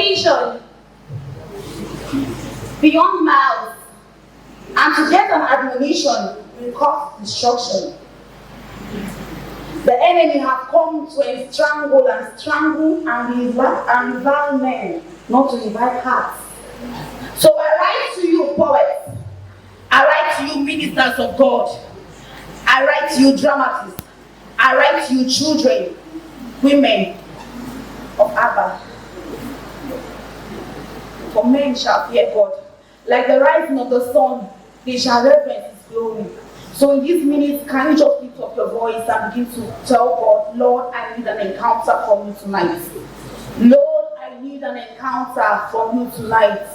occasion beyond miles, and to get an admonition will cause destruction. The enemy have come to strangle and revile men, not to revive hearts. So I write to you, poets. I write to you, ministers of God. I write to you, dramatists. I write to you, children, women of Abba. For men shall fear God. Like the rising of the sun, they shall reverence his glory. So in these minutes, can you just lift up your voice and begin to tell God, Lord, I need an encounter from you tonight. Lord, I need an encounter from you tonight.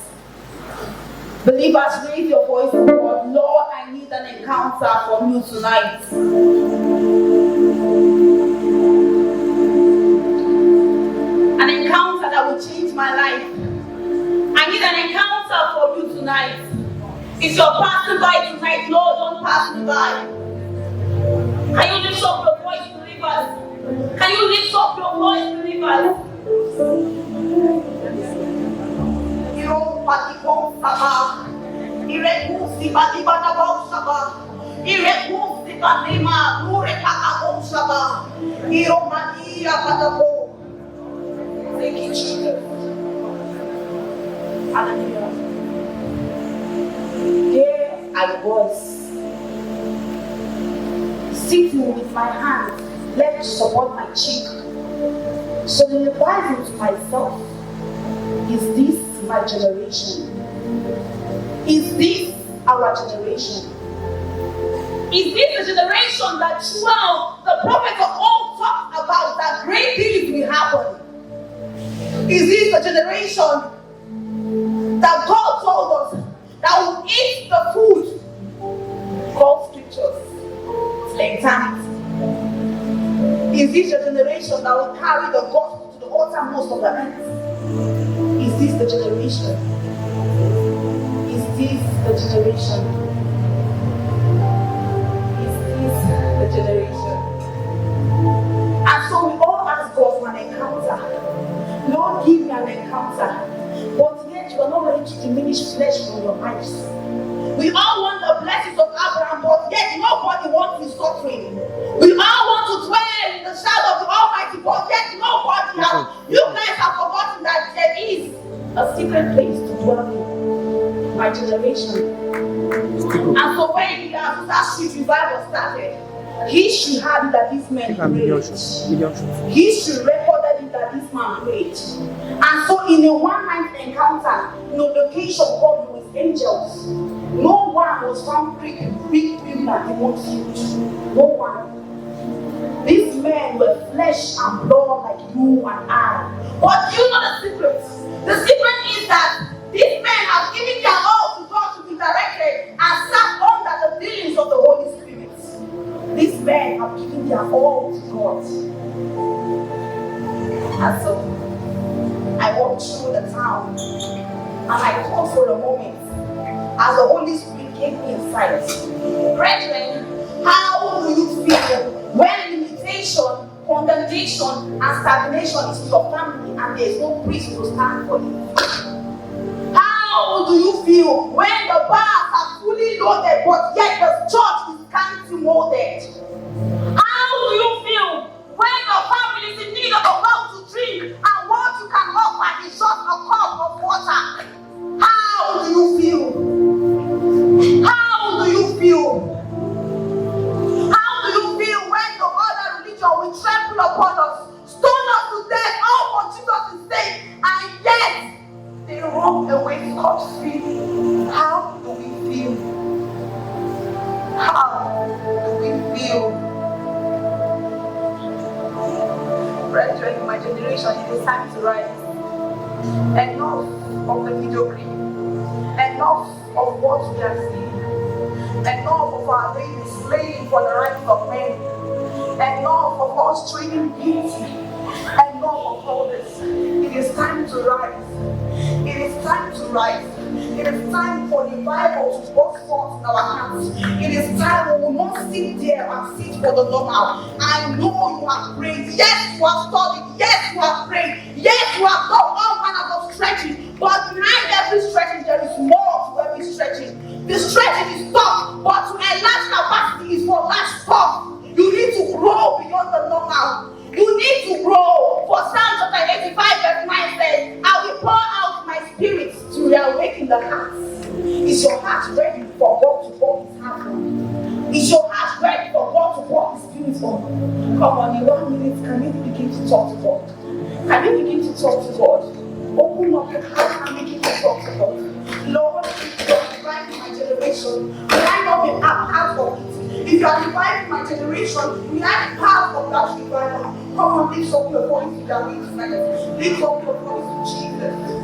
Believers, raise your voice to God. Lord, I need an encounter from you tonight. An encounter that will change my life. I need an encounter from you tonight. If you're passing by tonight, Lord, don't pass me by. Can you lift up your voice, believers? Can you lift up your voice, believers? Thank you, Jesus. Hallelujah. There I was, sitting with my hand left to support my cheek. So then I replied to myself, is this my generation? Is this our generation? Is this the generation that the prophets of old talked about, that great things will happen? Is this the generation that God told us that will eat the food called scriptures till eternity? Is this the generation that will carry the gospel to the uttermost of the earth? Is this the generation? Is this the generation? Is this the generation? And so we all ask God for an encounter. Lord, give me an encounter. But yet you are not ready to diminish flesh from your eyes. We all want the blessings of Abraham, but yet nobody wants his suffering. We all want to dwell in the shadow of the Almighty, but yet nobody has. You guys have forgotten that there is a secret place to dwell in. My generation. And so when that street revival started, history had it that this man prayed. History recorded it that this man prayed. And so in a one-night encounter, location called with angels, no one was found big people that they won't healed. No one. These men were flesh and blood like you and I. But you know the secret. The secret is that these men have given their all to God to be directed and sat under the leadings of the Holy Spirit. These men have given their all to God. And so I walked through the town and I thought for a moment as the Holy Spirit gave me insight. Brethren, how do you feel when limitation, condemnation, and stagnation is in your family and there is no priest to stand for you? How do you feel when the bars are fully loaded but yet the church is scanty molded? How do you feel when your family is in need of a well to drink and what you can offer is just a cup of water? How do you feel? How do you feel? How do you feel when the other religion will trample upon us, stone us to death, all for Jesus' sake, and yet they run away scot-free? How do we feel? How do we feel? Brethren, in my generation, it is time to rise. Enough of the mediocrity. Enough of what we are seeing. Enough of our daily slaving for the rights of men. Enough of us trading beauty. Enough of all this. It is time to rise. It is time to rise. It is time for the Bible to burst forth in our hearts. It is time we will not sit there and sit for the normal. I know you have prayed. Yes, you have studied. Yes, you have prayed. Yes, you have done all manner of strength. your heart? Is your heart ready for God to work His heart on? Is your heart ready for God to work His spirit on? Come on, in 1 minute, can you begin to talk to God? Can you begin to talk to God? Open up your heart and begin to talk to God. Lord, if you are reviving my generation, will I not be a part of it? If you are reviving my generation, will I be part of that revival? Come on, lift up your voice with that lift up your voice to Jesus.